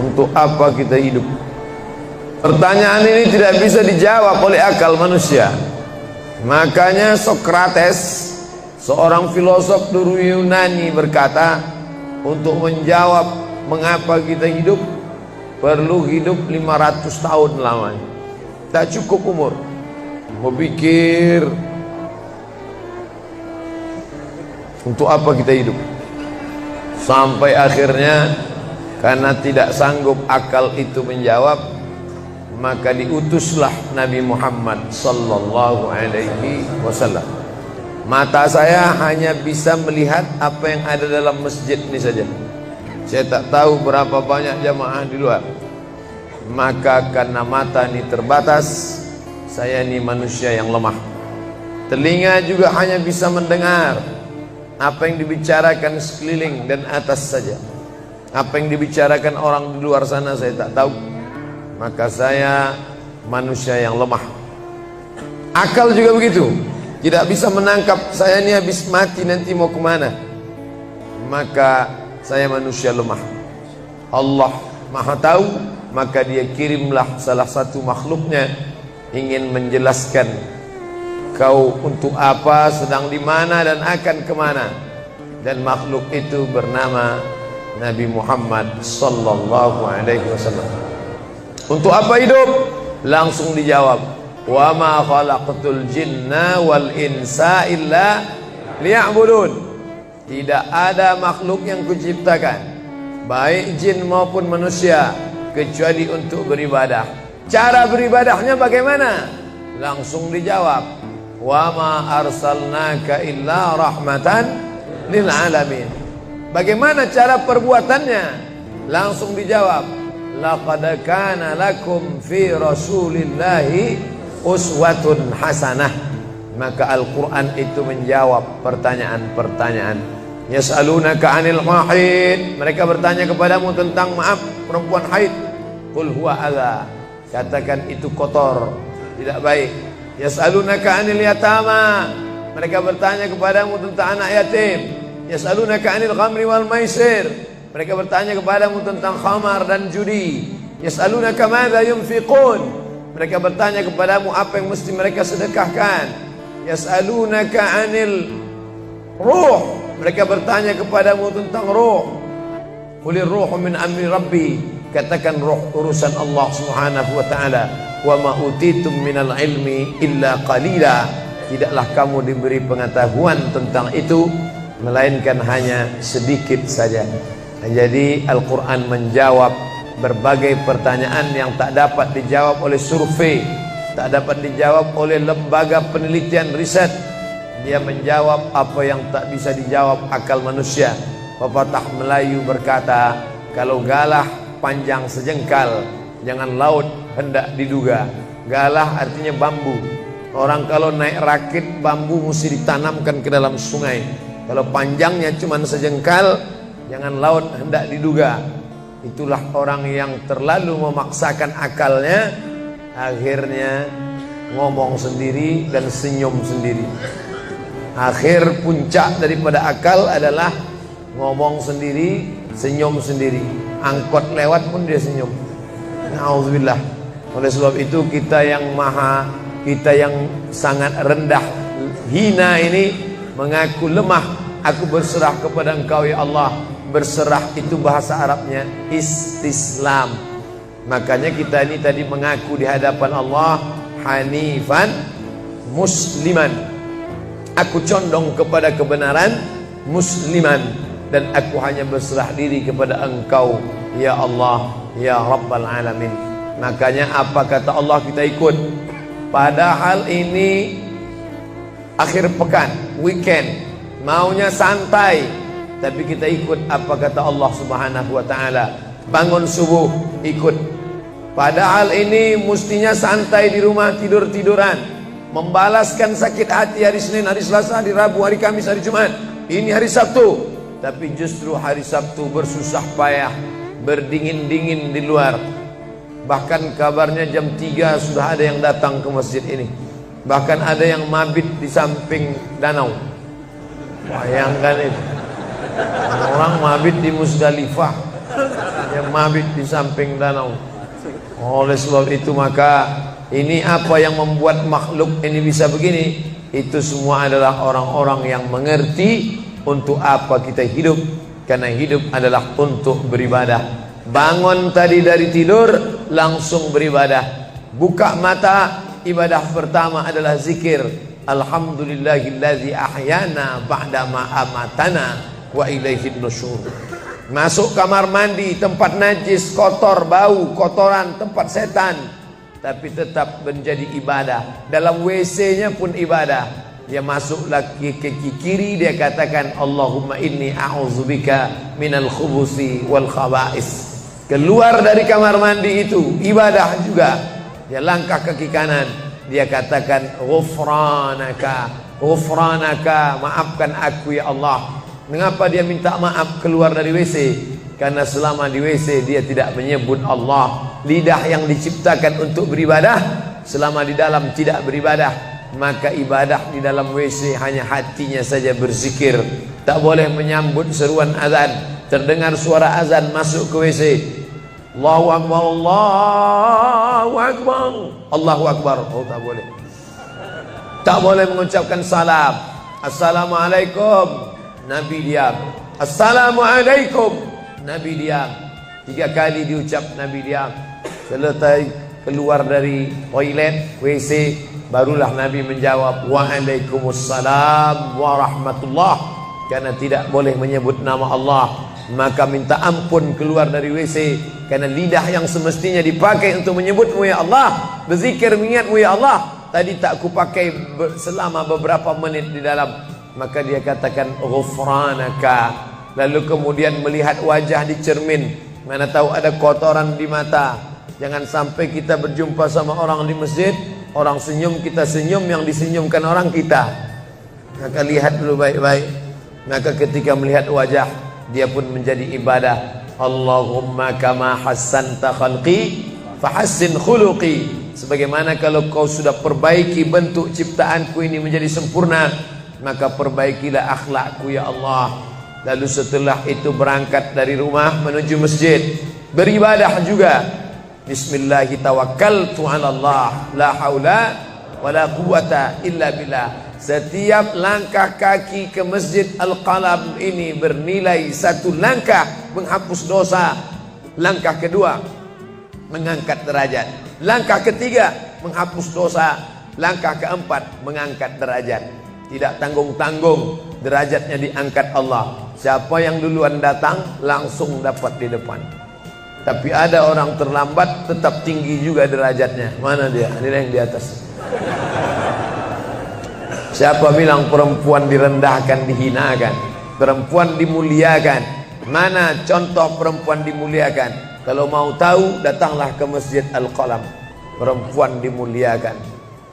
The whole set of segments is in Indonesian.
Untuk apa kita hidup? Pertanyaan ini tidak bisa dijawab oleh akal manusia. Makanya Sokrates, seorang filosof dulu Yunani, berkata, untuk menjawab mengapa kita hidup, perlu hidup 500 tahun lamanya. Tak cukup umur. Memikir untuk apa kita hidup. Sampai akhirnya karena tidak sanggup akal itu menjawab, maka diutuslah Nabi Muhammad sallallahu alaihi wasallam. Mata saya hanya bisa melihat apa yang ada dalam masjid ini saja. Saya tak tahu berapa banyak jamaah di luar. Maka karena mata ini terbatas, saya ini manusia yang lemah. Telinga juga hanya bisa mendengar apa yang dibicarakan sekeliling dan atas saja. Apa yang dibicarakan orang di luar sana saya tak tahu. Maka saya manusia yang lemah. Akal juga begitu, tidak bisa menangkap saya ini habis mati nanti mau kemana. Maka saya manusia lemah. Allah Maha tahu, maka dia kirimlah salah satu makhluknya ingin menjelaskan kau untuk apa, sedang di mana dan akan kemana. Dan makhluk itu bernama Nabi Muhammad sallallahu alaihi wasallam. Untuk apa hidup? Langsung dijawab, wa ma khalaqtul jinna wal insa illa liya'budun. Tidak ada makhluk yang kuciptakan, baik jin maupun manusia, kecuali untuk beribadah. Cara beribadahnya bagaimana? Langsung dijawab, wa ma arsalnaka illa rahmatan lil alamin. Bagaimana cara perbuatannya? Langsung dijawab, laqad kana lakum fi rasulillahi uswatun hasanah. Maka Al-Quran itu menjawab pertanyaan-pertanyaan. Yas'alunaka 'anil mahid, mereka bertanya kepadamu tentang perempuan haid. Qul huwa adza, katakan itu kotor, tidak baik. Yas'alunaka 'anil yatama, mereka bertanya kepadamu tentang anak yatim. Yas'alunaka 'anil khamri wal maisir, mereka bertanya kepadamu tentang khamar dan judi. Yas'alunaka madza yunfiqun, mereka bertanya kepadamu apa yang mesti mereka sedekahkan. Yas'alunaka 'anil ruh, mereka bertanya kepadamu tentang ruh. Qulir ruhu min amri rabbi, katakan ruh urusan Allah Subhanahu wa taala. Wa ma utitum minal ilmi illa qalila, tidaklah kamu diberi pengetahuan tentang itu melainkan hanya sedikit saja. Jadi Al-Quran menjawab berbagai pertanyaan yang tak dapat dijawab oleh survei, tak dapat dijawab oleh lembaga penelitian riset. Dia menjawab apa yang tak bisa dijawab akal manusia. Pepatah Melayu berkata, kalau galah panjang sejengkal, jangan laut hendak diduga. Galah artinya bambu. Orang kalau naik rakit bambu mesti ditanamkan ke dalam sungai. Kalau panjangnya cuma sejengkal, jangan laut hendak diduga. Itulah orang yang terlalu memaksakan akalnya, akhirnya ngomong sendiri dan senyum sendiri. Akhir puncak daripada akal adalah ngomong sendiri, senyum sendiri. Angkot lewat pun dia senyum. Na'udzubillah. Oleh sebab itu kita yang sangat rendah, hina ini mengaku lemah. Aku berserah kepada Engkau ya Allah. Berserah itu bahasa Arabnya istislam. Makanya kita ini tadi mengaku di hadapan Allah hanifan musliman. Aku condong kepada kebenaran, musliman, dan aku hanya berserah diri kepada Engkau ya Allah ya Rabbal Alamin. Makanya apa kata Allah kita ikut. Padahal ini akhir pekan, weekend, maunya santai, tapi kita ikut apa kata Allah Subhanahu wa taala. Bangun subuh ikut. Padahal ini mestinya santai di rumah, tidur-tiduran, membalaskan sakit hati hari Senin, hari Selasa, hari Rabu, hari Kamis, hari Jumat. Ini hari Sabtu, tapi justru hari Sabtu bersusah payah, berdingin-dingin di luar. Bahkan kabarnya jam 3 sudah ada yang datang ke masjid ini. Bahkan ada yang mabit di samping danau. Bayangkan itu, orang mabit di Musdalifah. yang mabit di samping danau. Oleh sebab itu maka ini apa yang membuat makhluk ini bisa begini? Itu semua adalah orang-orang yang mengerti untuk apa kita hidup. Karena hidup adalah untuk beribadah. Bangun tadi dari tidur langsung beribadah. Buka mata, ibadah pertama adalah zikir. Alhamdulillahillazi ahyana ba'dama amatana wa ilaihin nusyur. Masuk kamar mandi, tempat najis, kotor, bau, kotoran, tempat setan, tapi tetap menjadi ibadah. Dalam WC-nya pun ibadah. Dia masuk lagi ke kiri, dia katakan Allahumma inni a'udzubika minal khubusi wal khaba'is. Keluar dari kamar mandi itu ibadah juga. Dia langkah kaki kanan, dia katakan ghufranaka, ghufranaka, maafkan aku ya Allah. Mengapa dia minta maaf keluar dari WC? Karena selama di WC dia tidak menyebut Allah. Lidah yang diciptakan untuk beribadah, selama di dalam tidak beribadah, maka ibadah di dalam WC hanya hatinya saja berzikir. Tak boleh menyambut seruan azan. Terdengar suara azan masuk ke WC, Allahu Akbar, Allahu Akbar, Allahu Akbar. Oh, tak boleh. Tak boleh mengucapkan salam. Assalamualaikum, Nabi diam. Assalamualaikum, Nabi diam. 3 kali diucap, Nabi diam. Selesai keluar dari toilet, WC, barulah Nabi menjawab Waalaikumsalam warahmatullah. Karena tidak boleh menyebut nama Allah, maka minta ampun keluar dari WC. Karena lidah yang semestinya dipakai untuk menyebutmu ya Allah, berzikir mengingatmu ya Allah, tadi tak kupakai selama beberapa menit di dalam. Maka dia katakan ghufranaka. Lalu kemudian melihat wajah di cermin, mana tahu ada kotoran di mata. Jangan sampai kita berjumpa sama orang di masjid, orang senyum, kita senyum, yang disenyumkan orang kita. Maka lihat dulu baik-baik. Maka ketika melihat wajah, dia pun menjadi ibadah. Allahumma kama hassanta khalqi fahassin khuluqi. Sebagaimana kalau kau sudah perbaiki bentuk ciptaanku ini menjadi sempurna, maka perbaikilah akhlakku ya Allah. Lalu setelah itu berangkat dari rumah menuju masjid, beribadah juga. Bismillahi tawakkaltu ala Allah, la haula wala quwata illa billah. Setiap langkah kaki ke Masjid Al-Qalam ini bernilai 1 langkah menghapus dosa. Langkah kedua mengangkat derajat. Langkah ketiga menghapus dosa. Langkah keempat mengangkat derajat. Tidak tanggung-tanggung, derajatnya diangkat Allah. Siapa yang duluan datang langsung dapat di depan. Tapi ada orang terlambat tetap tinggi juga derajatnya. Mana dia? Ini yang di atas. Siapa bilang perempuan direndahkan, dihinakan? Perempuan dimuliakan. Mana contoh perempuan dimuliakan? Kalau mau tahu, datanglah ke Masjid Al-Qalam. Perempuan dimuliakan.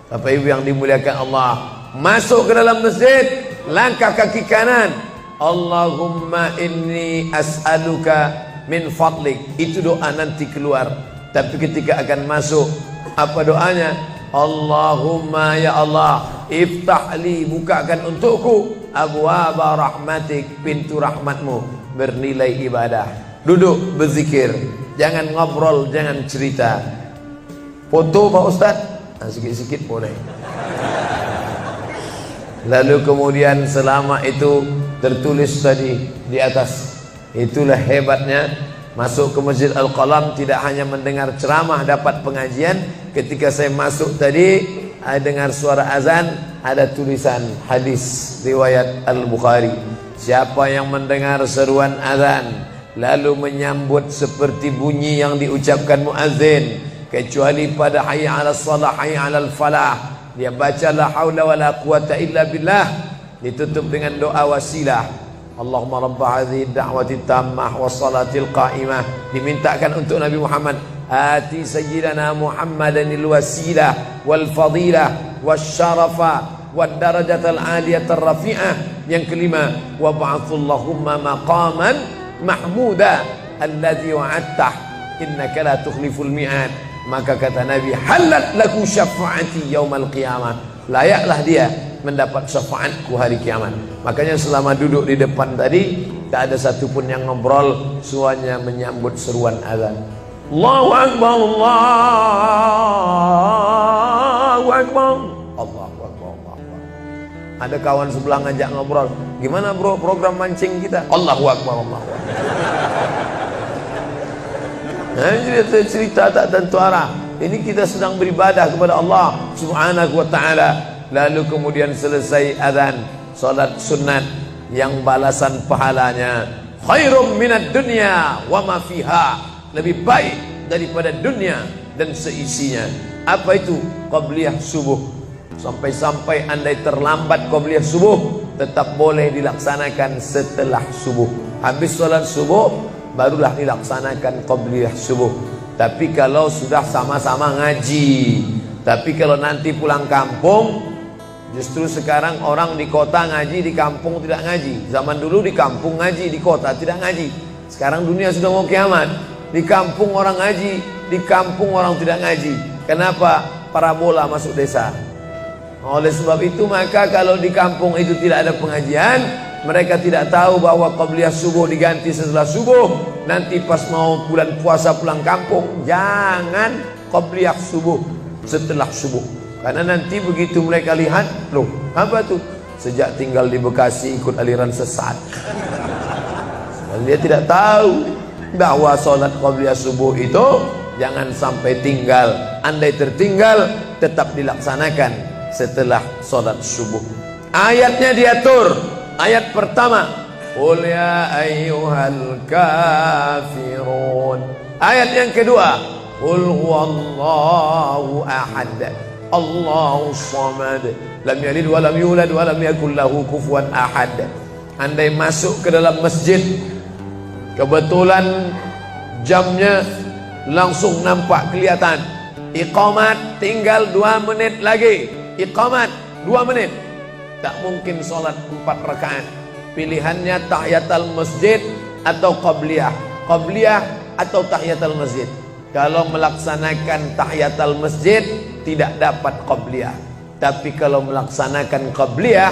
Bapak Ibu yang dimuliakan Allah, masuk ke dalam masjid, langkah kaki kanan, Allahumma inni as'aluka min fadlik. Itu doa nanti keluar. Tapi ketika akan masuk, apa doanya? Allahumma ya Allah, iftahli, bukakan untukku abwaaba rahmatik, pintu rahmatmu, bernilai ibadah. Duduk berzikir, jangan ngobrol, jangan cerita. Foto Pak Ustaz, sikit-sikit boleh. Lalu kemudian selama itu tertulis tadi di atas. Itulah hebatnya masuk ke Masjid Al-Qalam, tidak hanya mendengar ceramah, dapat pengajian. Ketika saya masuk tadi, saya dengar suara azan, ada tulisan hadis riwayat Al-Bukhari. Siapa yang mendengar seruan azan lalu menyambut seperti bunyi yang diucapkan muazzin, kecuali pada hayya 'alas shalah, hayya 'alal falah, dia baca la haula wala quwata illa billah, ditutup dengan doa wasilah. Allahumma rabb hadhihi ad-da'wati tammah was-salatil qa'imah, dimintakan untuk Nabi Muhammad. Ati sayyidina Muhammadanil wasilah wal fadilah wasyarafa wad darajatal aliyatar rafi'ah. Yang kelima, wa ba'athallahumma maqaman mahmuda alladzi wa'adtah innaka la tukhliful mi'ad. Maka kata Nabi, halat laku syafaati yaumal qiyamah, layaklah dia mendapat syafaatku hari kiamat. Makanya selama duduk di depan tadi, tak ada satupun yang ngobrol, semuanya menyambut seruan azan. Allahu Akbar, Allahu Akbar, Allahu Akbar, Allahu Akbar. Ada kawan sebelah ngajak ngobrol, gimana bro program mancing kita? Allahu Akbar, Allahu Akbar. Nah, cerita tak tentu arah. Ini kita sedang beribadah kepada Allah Subhanahu wa ta'ala. Lalu kemudian selesai azan, salat sunat yang balasan pahalanya khairum minad dunya wa ma fiha, lebih baik daripada dunia dan seisinya. Apa itu? Qabliyah subuh. Sampai-sampai andai terlambat qabliyah subuh, tetap boleh dilaksanakan setelah subuh. Habis salat subuh barulah dilaksanakan qabliyah subuh. Tapi kalau sudah sama-sama ngaji, tapi kalau nanti pulang kampung, justru sekarang orang di kota ngaji, di kampung tidak ngaji. Zaman dulu di kampung ngaji, di kota tidak ngaji. Sekarang dunia sudah mau kiamat. Di kampung orang ngaji, di kampung orang tidak ngaji. Kenapa? Parabola masuk desa. Oleh sebab itu maka kalau di kampung itu tidak ada pengajian, mereka tidak tahu bahwa qabliyah subuh diganti setelah subuh. Nanti pas mau bulan puasa pulang kampung, jangan qabliyah subuh setelah subuh. Karena nanti begitu mereka lihat, loh apa tuh? Sejak tinggal di Bekasi ikut aliran sesat. Dan dia tidak tahu bahwa sholat qabliyah subuh itu jangan sampai tinggal. Andai tertinggal, tetap dilaksanakan setelah sholat subuh. Ayatnya diatur. Ayat pertama, qul ya ayyuhal kafirun. Ayat yang kedua, qul huwallahu ahad, Allahu samad, lam yalid wa lam yulad wa lam yakul lahu kufuwan ahad. Andai masuk ke dalam masjid, kebetulan jamnya langsung nampak kelihatan, iqamat tinggal 2 menit lagi, iqamat 2 menit. Tak mungkin sholat 4 rakaat. Pilihannya tahiyatul masjid atau qabliyah, qabliyah atau tahiyatul masjid. Kalau melaksanakan tahiyatul masjid tidak dapat qabliyah. Tapi kalau melaksanakan qabliyah,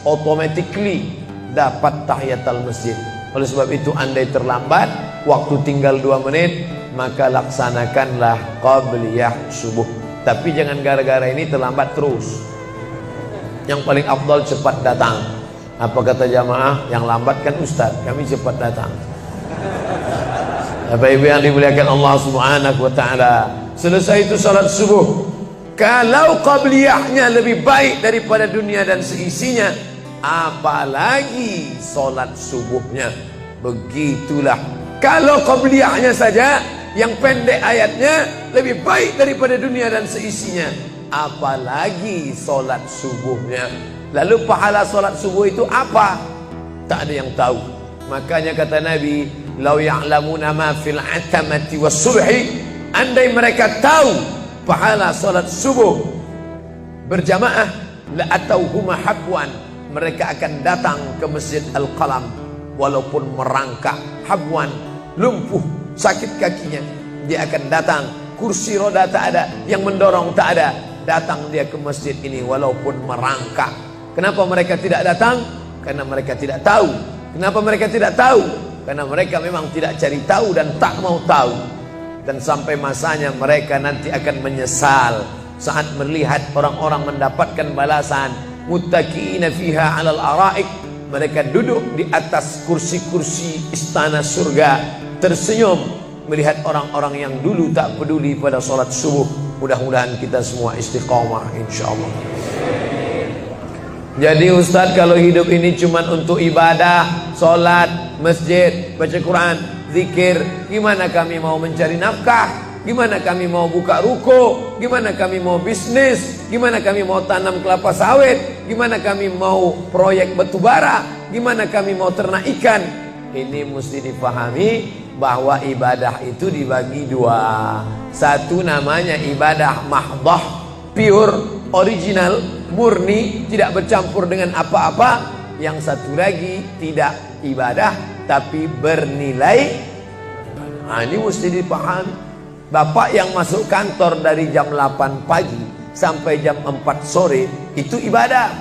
automatically dapat tahiyatul masjid. Oleh sebab itu andai terlambat, waktu tinggal 2 menit, maka laksanakanlah qabliyah subuh. Tapi jangan gara-gara ini terlambat terus. Yang paling afdal cepat datang. Apa kata jamaah? Yang lambat kan ustaz, kami cepat datang. Bapak Ibu yang dimuliakan Allah Subhanahu wa ta'ala, selesai itu salat subuh. Kalau qabliyahnya lebih baik daripada dunia dan seisinya, apalagi salat subuhnya. Begitulah. Kalau qabliyahnya saja yang pendek ayatnya lebih baik daripada dunia dan seisinya, apalagi solat subuhnya. Lalu pahala solat subuh itu apa? Tak ada yang tahu. Makanya kata Nabi, lau ya'lamuna ma fil atamati was subhi, andai mereka tahu pahala solat subuh berjamaah, la atauhuma habwan, mereka akan datang ke Masjid Al-Qalam walaupun merangkak. Habwan, lumpuh, sakit kakinya, dia akan datang. Kursi roda tak ada, yang mendorong tak ada, datang dia ke masjid ini walaupun merangkak. Kenapa mereka tidak datang? Karena mereka tidak tahu. Kenapa mereka tidak tahu? Karena mereka memang tidak cari tahu dan tak mau tahu. Dan sampai masanya mereka nanti akan menyesal saat melihat orang-orang mendapatkan balasan. Muttaqiina fiha 'alal araik, mereka duduk di atas kursi-kursi istana surga, tersenyum melihat orang-orang yang dulu tak peduli pada sholat subuh. Mudah-mudahan kita semua istiqamah insyaallah. Jadi Ustadz, kalau hidup ini cuma untuk ibadah, sholat, masjid, baca Quran, zikir, gimana kami mau mencari nafkah? Gimana kami mau buka ruko? Gimana kami mau bisnis? Gimana kami mau tanam kelapa sawit? Gimana kami mau proyek batubara? Gimana kami mau ternak ikan? Ini mesti dipahami bahwa ibadah itu dibagi 2. Satu namanya ibadah mahdah, pure, original, murni, tidak bercampur dengan apa-apa. Yang satu lagi tidak ibadah tapi bernilai. Nah, ini mesti dipahami. Bapak yang masuk kantor dari jam 8 pagi sampai jam 4 sore itu ibadah.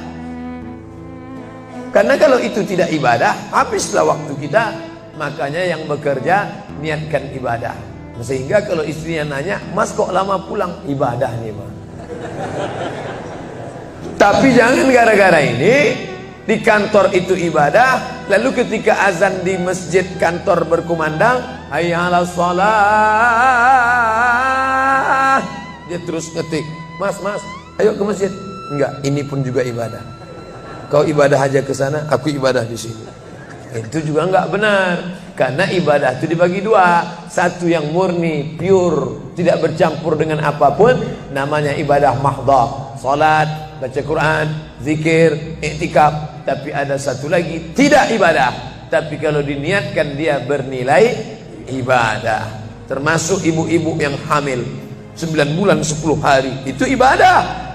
Karena kalau itu tidak ibadah, habislah waktu kita. Makanya yang bekerja niatkan ibadah. Sehingga kalau istrinya nanya, "Mas kok lama pulang?" Ibadah nih, Mas. Tapi jangan gara-gara ini di kantor itu ibadah, lalu ketika azan di masjid kantor berkumandang, hayya 'alas shalah, dia terus ngetik, "Mas, ayo ke masjid." Enggak, ini pun juga ibadah. Kau ibadah aja ke sana, aku ibadah di sini. Itu juga enggak benar. Karena ibadah itu dibagi dua. Satu yang murni, pure, tidak bercampur dengan apapun, namanya ibadah mahdhah. Salat, baca Quran, zikir, iktikaf. Tapi ada satu lagi, tidak ibadah. Tapi kalau diniatkan dia bernilai ibadah. Termasuk ibu-ibu yang hamil 9 bulan 10 hari, itu ibadah.